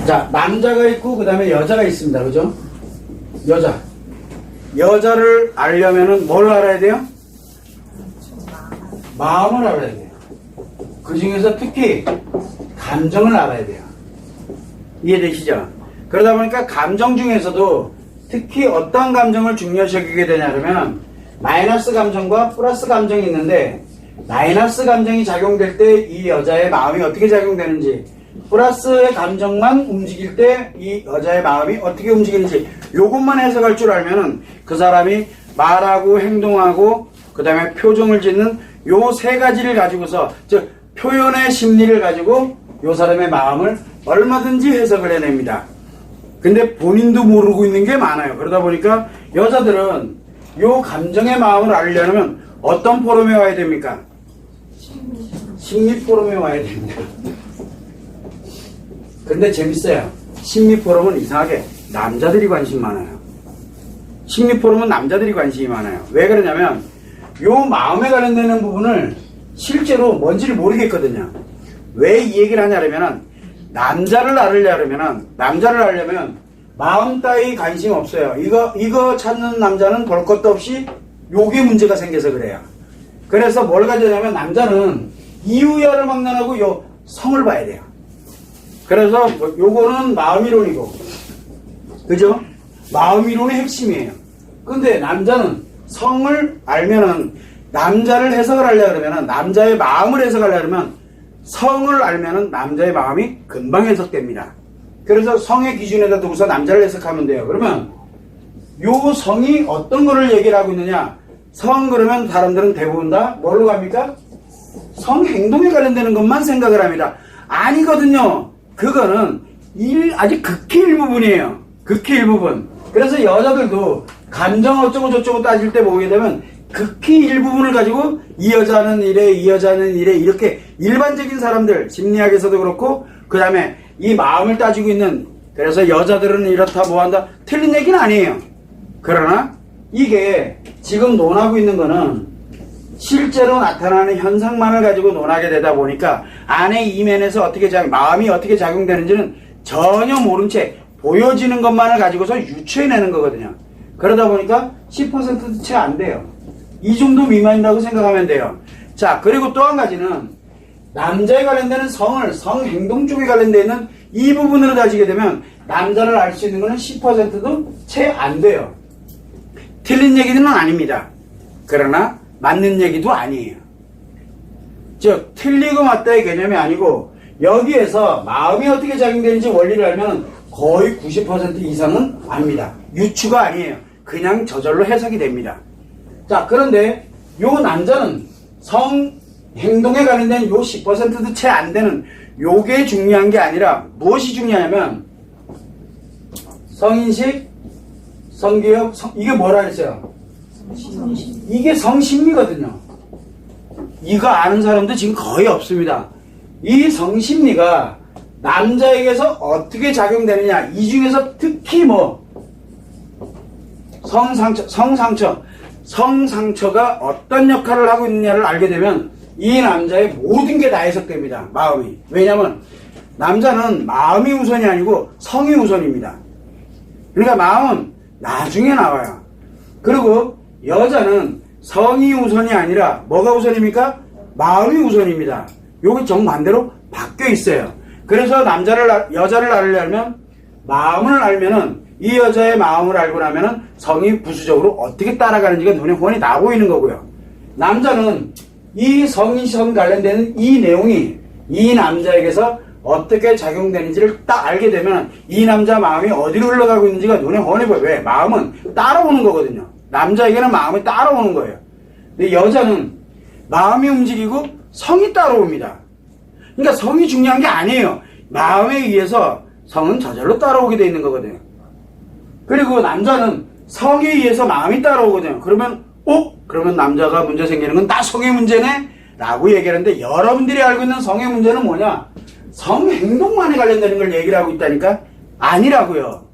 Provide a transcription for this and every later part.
자, 남자가 있고 그 다음에 여자가 있습니다. 그죠? 여자를 알려면은 뭘 알아야 돼요? 마음을 알아야 돼요. 그 중에서 특히 감정을 알아야 돼요. 이해되시죠? 그러다 보니까 감정 중에서도 특히 어떤 감정을 중요시 여기게 되냐 그러면 마이너스 감정과 플러스 감정이 있는데, 마이너스 감정이 작용될 때 이 여자의 마음이 어떻게 작용되는지, 플러스의 감정만 움직일 때 이 여자의 마음이 어떻게 움직이는지 요것만 해석할 줄 알면은 그 사람이 말하고 행동하고 그 다음에 표정을 짓는 요 세 가지를 가지고서, 즉 표현의 심리를 가지고 요 사람의 마음을 얼마든지 해석을 해냅니다. 근데 본인도 모르고 있는 게 많아요. 그러다 보니까 여자들은 요 감정의 마음을 알려면 어떤 포럼에 와야 됩니까? 심리 포럼에 와야 됩니다. 근데 재밌어요. 심리 포럼은 이상하게 남자들이 관심 많아요. 심리 포럼은 남자들이 관심이 많아요. 왜 그러냐면 요 마음에 관련되는 부분을 실제로 뭔지를 모르겠거든요. 왜 이 얘기를 하냐면은 남자를 알려면 마음 따위 관심 없어요. 이거 찾는 남자는 볼 것도 없이 요게 문제가 생겨서 그래요. 그래서 뭘 가져냐면 남자는 이유야를 막론하고 요 성을 봐야 돼요. 그래서 요거는 마음이론이고, 그죠? 마음이론의 핵심이에요. 근데 남자는 성을 알면은, 남자를 해석을 하려고 그러면은, 남자의 마음을 해석하려고 그러면 성을 알면은 남자의 마음이 금방 해석됩니다. 그래서 성의 기준에다 두고서 남자를 해석하면 돼요. 그러면 요 성이 어떤 거를 얘기를 하고 있느냐? 성 그러면 사람들은 대부분 다 뭘로 갑니까? 성 행동에 관련되는 것만 생각을 합니다. 아니거든요. 그거는 아직 극히 일부분이에요. 극히 일부분. 그래서 여자들도 감정 어쩌고 저쩌고 따질 때 보게 되면 극히 일부분을 가지고 이 여자는 이래, 이 여자는 이래, 이렇게 일반적인 사람들, 심리학에서도 그렇고, 그 다음에 이 마음을 따지고 있는, 그래서 여자들은 이렇다 뭐한다, 틀린 얘기는 아니에요. 그러나 이게 지금 논하고 있는 거는 실제로 나타나는 현상만을 가지고 논하게 되다 보니까 안에 이면에서 마음이 어떻게 작용되는지는 전혀 모른 채 보여지는 것만을 가지고서 유추해내는 거거든요. 그러다 보니까 10%도 채 안 돼요. 이 정도 미만이라고 생각하면 돼요. 자, 그리고 또 한 가지는 남자에 관련되는 성 행동 쪽에 관련되어 있는 이 부분으로 따지게 되면 남자를 알 수 있는 거는 10%도 채 안 돼요. 틀린 얘기는 아닙니다. 그러나 맞는 얘기도 아니에요. 즉 틀리고 맞다의 개념이 아니고, 여기에서 마음이 어떻게 작용되는지 원리를 알면 거의 90% 이상은 압니다. 유추가 아니에요. 그냥 저절로 해석이 됩니다. 자, 그런데 요 남자는 성 행동에 관련된 요 10%도 채 안 되는 요게 중요한 게 아니라 무엇이 중요하냐면 성인식, 성교육, 이게 뭐라 그랬어요? 이게 성심리거든요. 이거 아는 사람도 지금 거의 없습니다. 이 성심리가 남자에게서 어떻게 작용되느냐, 이 중에서 특히 성상처가 어떤 역할을 하고 있느냐를 알게 되면 이 남자의 모든 게 다 해석됩니다. 마음이. 왜냐면 남자는 마음이 우선이 아니고 성이 우선입니다. 그러니까 마음은 나중에 나와요. 그리고 여자는 성이 우선이 아니라 뭐가 우선입니까? 마음이 우선입니다. 여기 정반대로 바뀌어 있어요. 그래서 여자를 알려면 마음을 알면은, 이 여자의 마음을 알고 나면은 성이 부수적으로 어떻게 따라가는지가 눈에 훤히 나 보이는 거고요. 남자는 이 성이 관련되는 이 내용이 이 남자에게서 어떻게 작용되는지를 딱 알게 되면 이 남자 마음이 어디로 흘러가고 있는지가 눈에 훤히 보여요. 왜? 마음은 따라오는 거거든요. 남자에게는 마음이 따라오는 거예요. 근데 여자는 마음이 움직이고 성이 따라옵니다. 그러니까 성이 중요한 게 아니에요. 마음에 의해서 성은 저절로 따라오게 돼 있는 거거든요. 그리고 남자는 성에 의해서 마음이 따라오거든요. 그러면 남자가 문제 생기는 건 다 성의 문제네? 라고 얘기하는데, 여러분들이 알고 있는 성의 문제는 뭐냐? 성행동만에 관련되는 걸 얘기를 하고 있다니까? 아니라고요.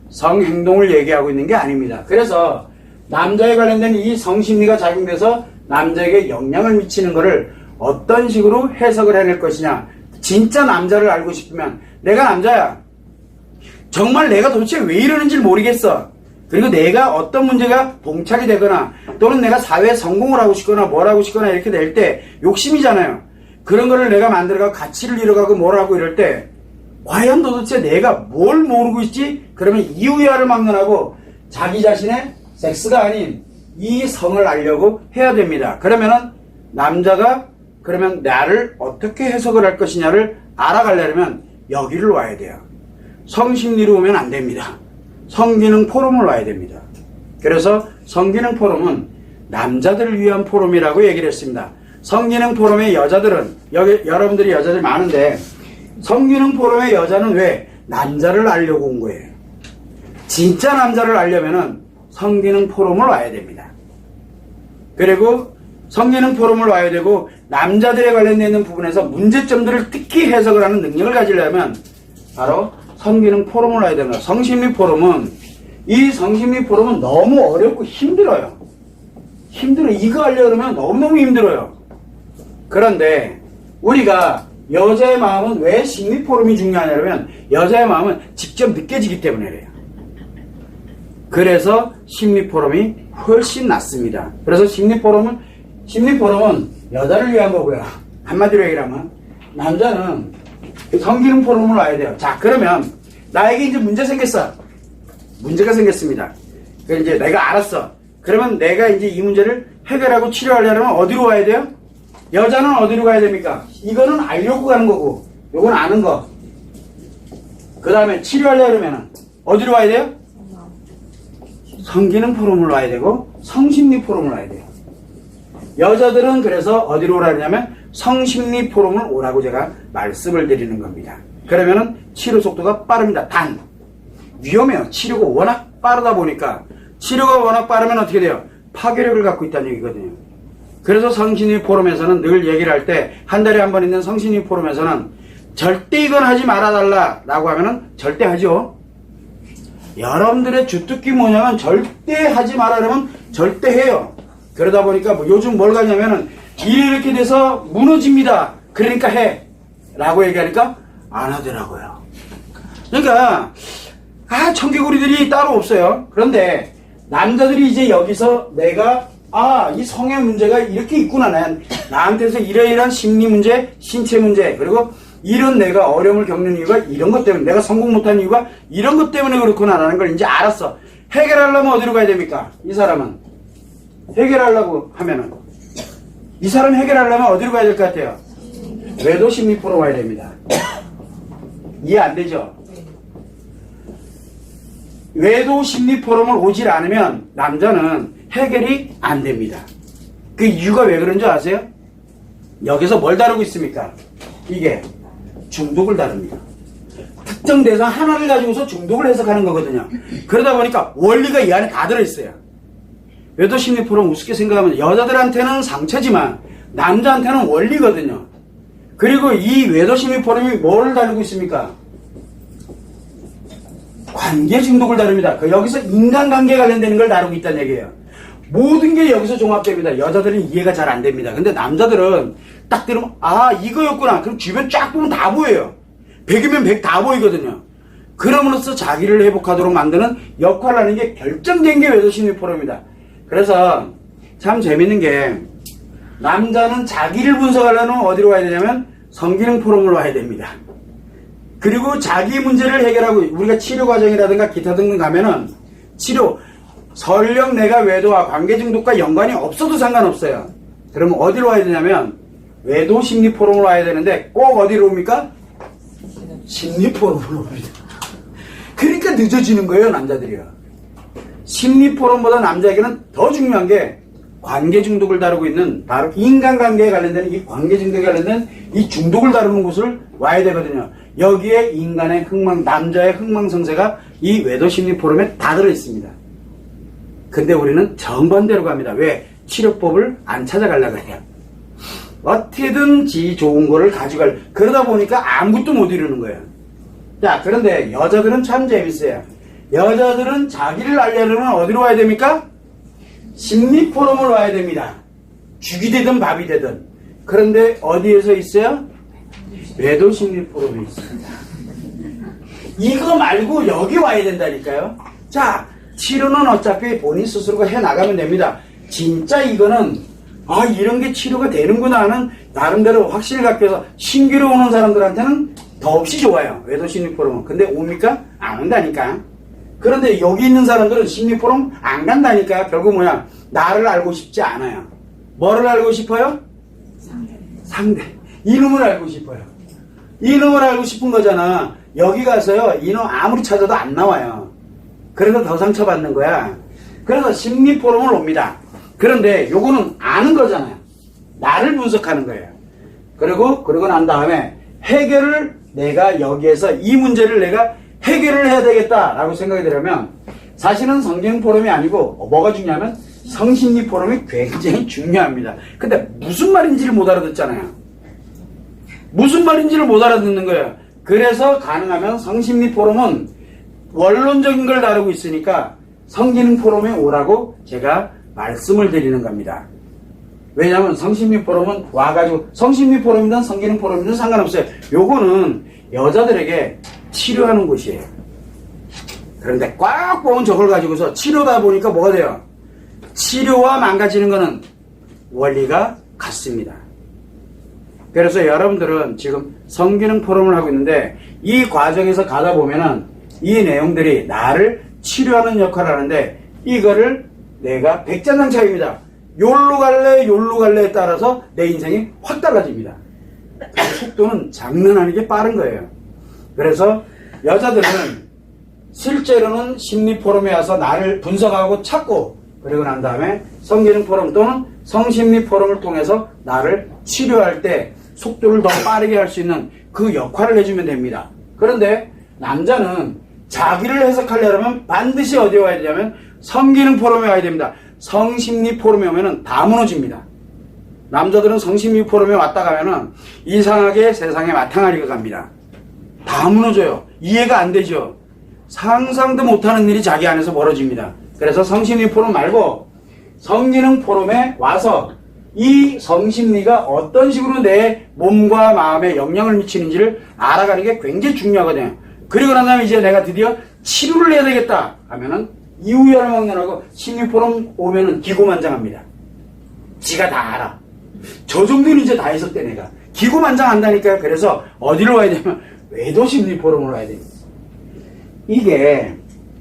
성행동을 얘기하고 있는 게 아닙니다. 그래서 남자에 관련된 이 성심리가 작용돼서 남자에게 영향을 미치는 거를 어떤 식으로 해석을 해낼 것이냐, 진짜 남자를 알고 싶으면 내가 남자야. 정말 내가 도대체 왜 이러는지 모르겠어. 그리고 내가 어떤 문제가 봉착이 되거나 또는 내가 사회에 성공을 하고 싶거나 뭘 하고 싶거나 이렇게 될 때 욕심이잖아요. 그런 거를 내가 만들어가고 가치를 잃어가고 뭘 하고 이럴 때 과연 도대체 내가 뭘 모르고 있지? 그러면 이유야를 막론하고 자기 자신의 섹스가 아닌 이 성을 알려고 해야 됩니다. 그러면은 남자가 그러면 나를 어떻게 해석을 할 것이냐를 알아가려면 여기를 와야 돼요. 성심리로 오면 안 됩니다. 성기능 포럼을 와야 됩니다. 그래서 성기능 포럼은 남자들을 위한 포럼이라고 얘기를 했습니다. 성기능 포럼의 여자들은 여러분들이 여자들이 많은데 성기능 포럼의 여자는 왜? 남자를 알려고 온 거예요. 진짜 남자를 알려면은 성기능 포럼을 와야 됩니다. 그리고 성기능 포럼을 와야 되고 남자들에 관련되어 있는 부분에서 문제점들을 특히 해석을 하는 능력을 가지려면 바로 성기능 포럼을 와야 됩니다. 성심리 포럼은 이 성심리 포럼은 너무 어렵고 힘들어요. 이거 하려고 그러면 너무너무 힘들어요. 그런데 우리가 여자의 마음은 왜 심리 포럼이 중요하냐면 여자의 마음은 직접 느껴지기 때문에 그래요. 그래서 심리 포럼이 훨씬 낫습니다. 그래서 심리 포럼은 여자를 위한 거고요. 한마디로 얘기하면 남자는 성기능 포럼을 와야 돼요. 자, 그러면 나에게 이제 문제가 생겼습니다. 그러니까 이제 내가 알았어. 그러면 내가 이제 이 문제를 해결하고 치료하려면 어디로 와야 돼요? 여자는 어디로 가야 됩니까? 이거는 알려고 가는 거고, 요건 아는 거. 그 다음에 치료하려면 어디로 와야 돼요? 성기능 포럼을 와야 되고, 성심리 포럼을 와야 돼요. 여자들은 그래서 어디로 오라냐면 성심리 포럼을 오라고 제가 말씀을 드리는 겁니다. 그러면은 치료 속도가 빠릅니다. 단 위험해요. 치료가 워낙 빠르다 보니까 치료가 워낙 빠르면 어떻게 돼요? 파괴력을 갖고 있다는 얘기거든요. 그래서 성심리 포럼에서는 늘 얘기를 할 때 한 달에 한 번 있는 성심리 포럼에서는 절대 이건 하지 말아달라 라고 하면은 절대 하죠. 여러분들의 주특기 뭐냐면 절대 하지 말아라면 절대 해요. 그러다 보니까 뭐 요즘 뭘 가냐면은 이렇게 돼서 무너집니다. 그러니까 해 라고 얘기하니까 안 하더라고요. 그러니까 청개구리들이 따로 없어요. 그런데 남자들이 이제 여기서 내가 이 성의 문제가 이렇게 있구나. 나한테서 이러이러한 심리 문제, 신체 문제, 그리고 이런 내가 어려움을 겪는 이유가 이런 것 때문에, 내가 성공 못한 이유가 이런 것 때문에 그렇구나라는 걸 이제 알았어. 해결하려면 어디로 가야 됩니까? 이 사람은 해결하려고 하면은 이 사람 해결하려면 어디로 가야 될 것 같아요? 외도 심리 포럼 와야 됩니다. 이해 안 되죠? 외도 심리 포럼을 오질 않으면 남자는 해결이 안 됩니다. 그 이유가 왜 그런 줄 아세요? 여기서 뭘 다루고 있습니까? 이게 중독을 다룹니다. 특정 대상 하나를 가지고서 중독을 해석하는 거거든요. 그러다 보니까 원리가 이 안에 다 들어있어요. 외도 심리 포럼 우습게 생각하면 여자들한테는 상처지만 남자한테는 원리거든요. 그리고 이 외도 심리 포럼이 뭐를 다루고 있습니까? 관계 중독을 다룹니다. 여기서 인간관계 관련되는 걸 다루고 있다는 얘기예요. 모든 게 여기서 종합됩니다. 여자들은 이해가 잘 안 됩니다. 근데 남자들은 딱 들으면 이거였구나. 그럼 주변 쫙 보면 다 보여요. 100이면 100 다 보이거든요. 그럼으로써 자기를 회복하도록 만드는 역할을 하는 게 결정된 게 외도 심리 포럼입니다. 그래서 참 재밌는 게 남자는 자기를 분석하려면 어디로 가야 되냐면 성기능 포럼을 와야 됩니다. 그리고 자기 문제를 해결하고 우리가 치료 과정이라든가 기타 등등 가면은 치료 설령 내가 외도와 관계 중독과 연관이 없어도 상관없어요. 그러면 어디로 와야 되냐면 외도 심리 포럼으로 와야 되는데 꼭 어디로 옵니까? 심리 포럼으로 옵니다. 그러니까 늦어지는 거예요, 남자들이요. 심리 포럼보다 남자에게는 더 중요한 게 관계 중독을 다루고 있는 바로 인간관계에 관련된 이 관계 중독에 관련된 이 중독을 다루는 곳을 와야 되거든요. 여기에 인간의 남자의 흥망성쇠가 이 외도 심리 포럼에 다 들어있습니다. 근데 우리는 정반대로 갑니다. 왜? 치료법을 안 찾아가려고 해요. 어떻게든지 좋은 거를 가져갈, 그러다 보니까 아무것도 못 이루는 거예요. 자, 그런데 여자들은 참 재밌어요. 여자들은 자기를 알려면 어디로 와야 됩니까? 심리 포럼을 와야 됩니다. 죽이 되든 밥이 되든. 그런데 어디에서 있어요? 매도 심리 포럼이 있습니다. 이거 말고 여기 와야 된다니까요. 자, 치료는 어차피 본인 스스로가 해나가면 됩니다. 진짜 이거는 이런 게 치료가 되는구나 하는 나름대로 확신을 갖기 위해서 신규로 오는 사람들한테는 더없이 좋아요. 매도 심리 포럼은. 근데 옵니까? 안 온다니까. 그런데 여기 있는 사람들은 심리 포럼 안 간다니까. 결국 뭐야? 나를 알고 싶지 않아요. 뭐를 알고 싶어요? 상대. 이놈을 알고 싶어요. 이놈을 알고 싶은 거잖아. 여기 가서요, 이놈 아무리 찾아도 안 나와요. 그래서 더 상처받는 거야. 그래서 심리 포럼을 옵니다. 그런데 요거는 아는 거잖아요. 나를 분석하는 거예요. 그리고 난 다음에 해결을 내가 여기에서 이 문제를 내가 해결을 해야 되겠다라고 생각이 들으면 사실은 성경 포럼이 아니고 뭐가 중요하면 성심리 포럼이 굉장히 중요합니다. 근데 무슨 말인지를 못 알아듣잖아요. 무슨 말인지를 못 알아듣는 거예요. 그래서 가능하면 성심리 포럼은 원론적인 걸 다루고 있으니까 성기능 포럼에 오라고 제가 말씀을 드리는 겁니다. 왜냐하면 성심리 포럼은 와가지고 성심리 포럼이든 성기능 포럼이든 상관없어요. 요거는 여자들에게 치료하는 곳이에요. 그런데 꽉 뽑은 저걸 가지고서 치료다 보니까 뭐가 돼요? 치료와 망가지는 거는 원리가 같습니다. 그래서 여러분들은 지금 성기능 포럼을 하고 있는데 이 과정에서 가다 보면은 이 내용들이 나를 치료하는 역할을 하는데 이거를 내가 백전장차입니다. 요로 갈래에 따라서 내 인생이 확 달라집니다. 속도는 장난 아니게 빠른 거예요. 그래서 여자들은 실제로는 심리 포럼에 와서 나를 분석하고 찾고 그리고 난 다음에 성기능 포럼 또는 성심리 포럼을 통해서 나를 치료할 때 속도를 더 빠르게 할 수 있는 그 역할을 해주면 됩니다. 그런데 남자는 자기를 해석하려면 반드시 어디에 와야 되냐면 성기능 포럼에 와야 됩니다. 성심리 포럼에 오면은 다 무너집니다. 남자들은 성심리 포럼에 왔다 가면은 이상하게 세상에 마탕하리가 갑니다. 다 무너져요. 이해가 안 되죠. 상상도 못하는 일이 자기 안에서 벌어집니다. 그래서 성심리 포럼 말고 성기능 포럼에 와서 이 성심리가 어떤 식으로 내 몸과 마음에 영향을 미치는지를 알아가는 게 굉장히 중요하거든요. 그리고 난 다음에 이제 내가 드디어 치료를 해야 되겠다 하면은 이우열망론하고 심리 포럼 오면은 기고만장합니다. 지가 다 알아. 저 정도는 이제 다 해석돼 내가. 기고만장한다니까요. 그래서 어디로 와야 되면 외도 심리 포럼으로 와야 됩니다. 이게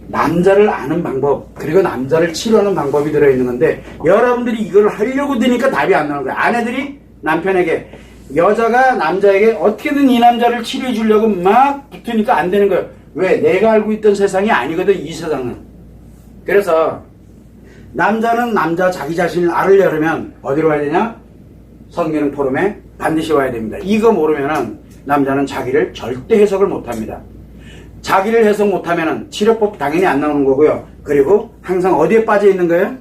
남자를 아는 방법 그리고 남자를 치료하는 방법이 들어있는 건데 여러분들이 이걸 하려고 드니까 답이 안 나오는 거예요. 아내들이 남편에게 여자가 남자에게 어떻게든 이 남자를 치료해 주려고 막 붙으니까 안 되는 거예요. 왜? 내가 알고 있던 세상이 아니거든 이 세상은. 그래서 남자는 남자 자기 자신을 알으려면 어디로 와야 되냐? 성기능 포럼에 반드시 와야 됩니다. 이거 모르면은 남자는 자기를 절대 해석을 못합니다. 자기를 해석 못하면은 치료법 당연히 안 나오는 거고요. 그리고 항상 어디에 빠져 있는 거예요?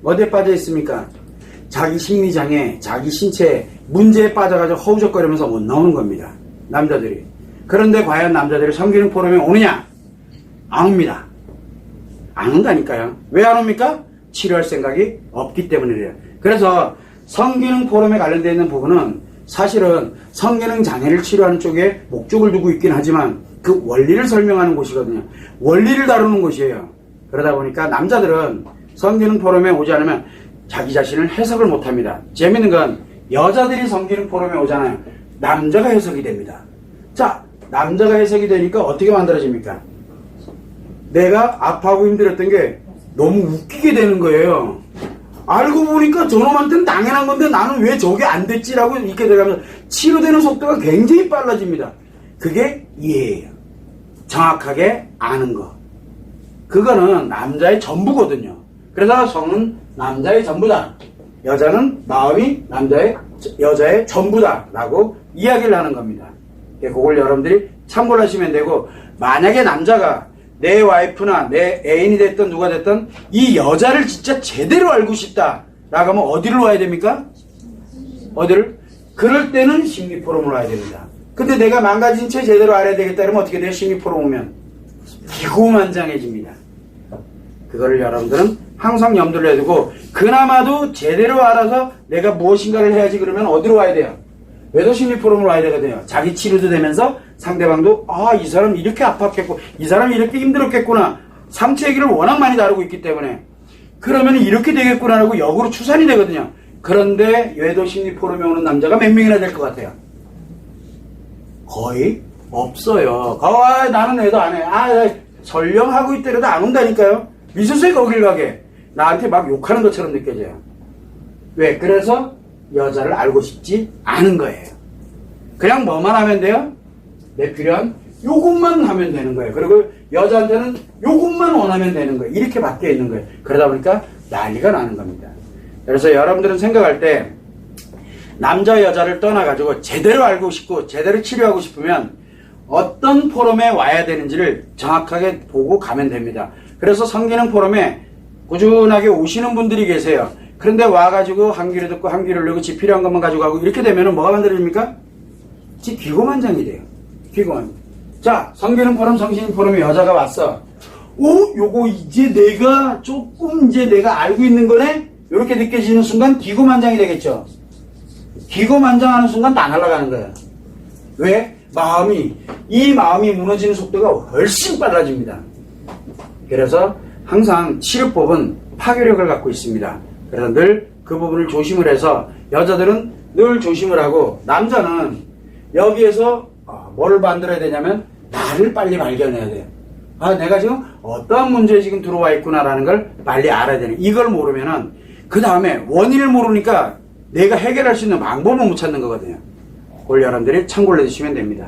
어디에 빠져 있습니까? 자기 심리장애, 자기 신체에 문제에 빠져가지고 허우적거리면서 못 나오는 겁니다. 남자들이. 그런데 과연 남자들이 성기능 포럼에 오느냐? 안 옵니다. 안 온다니까요. 왜 안 옵니까? 치료할 생각이 없기 때문에 그래요. 그래서 성기능 포럼에 관련되어 있는 부분은 사실은 성기능 장애를 치료하는 쪽에 목적을 두고 있긴 하지만 그 원리를 설명하는 곳이거든요. 원리를 다루는 곳이에요. 그러다 보니까 남자들은 성기능 포럼에 오지 않으면 자기 자신을 해석을 못합니다. 재밌는 건 여자들이 성기능 포럼에 오잖아요. 남자가 해석이 됩니다. 자, 남자가 해석이 되니까 어떻게 만들어집니까? 내가 아파하고 힘들었던 게 너무 웃기게 되는 거예요. 알고 보니까 저놈한테는 당연한 건데 나는 왜 저게 안 됐지라고 이렇게 돼가면서 치료되는 속도가 굉장히 빨라집니다. 그게 이해예요. 정확하게 아는 거. 그거는 남자의 전부거든요. 그래서 성은 남자의 전부다. 여자는 마음이 여자의 전부다. 라고 이야기를 하는 겁니다. 그걸 여러분들이 참고를 하시면 되고, 만약에 남자가 내 와이프나 내 애인이 됐든 누가 됐든 이 여자를 진짜 제대로 알고 싶다. 라고 하면 어디를 와야 됩니까? 어디를? 그럴 때는 심리 포럼으로 와야 됩니다. 근데 내가 망가진 채 제대로 알아야 되겠다 그러면 어떻게 돼요? 심리 포럼 오면 기고만장해집니다. 그거를 여러분들은 항상 염두를 해두고 그나마도 제대로 알아서 내가 무엇인가를 해야지 그러면 어디로 와야 돼요? 외도심리 포럼으로 와야 되거든요. 자기 치료도 되면서 상대방도 이 사람 이렇게 아팠겠고 이 사람이 이렇게 힘들었겠구나. 상처 얘기를 워낙 많이 다루고 있기 때문에 그러면 이렇게 되겠구나 하고 역으로 추산이 되거든요. 그런데 외도심리 포럼에 오는 남자가 몇 명이나 될 것 같아요? 거의 없어요. 나는 외도 안 해. 설령 하고 있더라도 안 온다니까요. 미술소에 거길 가게. 나한테 막 욕하는 것처럼 느껴져요. 왜? 그래서 여자를 알고 싶지 않은 거예요. 그냥 뭐만 하면 돼요? 내 필요한 요것만 하면 되는 거예요. 그리고 여자한테는 요것만 원하면 되는 거예요. 이렇게 바뀌어 있는 거예요. 그러다 보니까 난리가 나는 겁니다. 그래서 여러분들은 생각할 때 남자 여자를 떠나가지고 제대로 알고 싶고 제대로 치료하고 싶으면 어떤 포럼에 와야 되는지를 정확하게 보고 가면 됩니다. 그래서 성기능 포럼에 꾸준하게 오시는 분들이 계세요. 그런데 와가지고 한 귀를 듣고 한 귀를 열고 지 필요한 것만 가지고 가고 이렇게 되면은 뭐가 만들어집니까? 지 귀고만장이 돼요. 귀고만. 자, 성기능 포럼, 성신인 포럼에 여자가 왔어. 요거 이제 내가 알고 있는 거네? 이렇게 느껴지는 순간 기고만장이 되겠죠. 기고만장하는 순간 다 날아가는 거예요. 왜? 이 마음이 무너지는 속도가 훨씬 빨라집니다. 그래서 항상 치료법은 파괴력을 갖고 있습니다. 그래서 늘 그 부분을 조심을 해서 여자들은 늘 조심을 하고 남자는 여기에서 뭐를 만들어야 되냐면 나를 빨리 발견해야 돼요. 내가 지금 어떠한 문제에 지금 들어와 있구나라는 걸 빨리 알아야 되는. 이걸 모르면은 그 다음에 원인을 모르니까 내가 해결할 수 있는 방법을 못 찾는 거거든요. 그걸 여러분들이 참고를 해주시면 됩니다.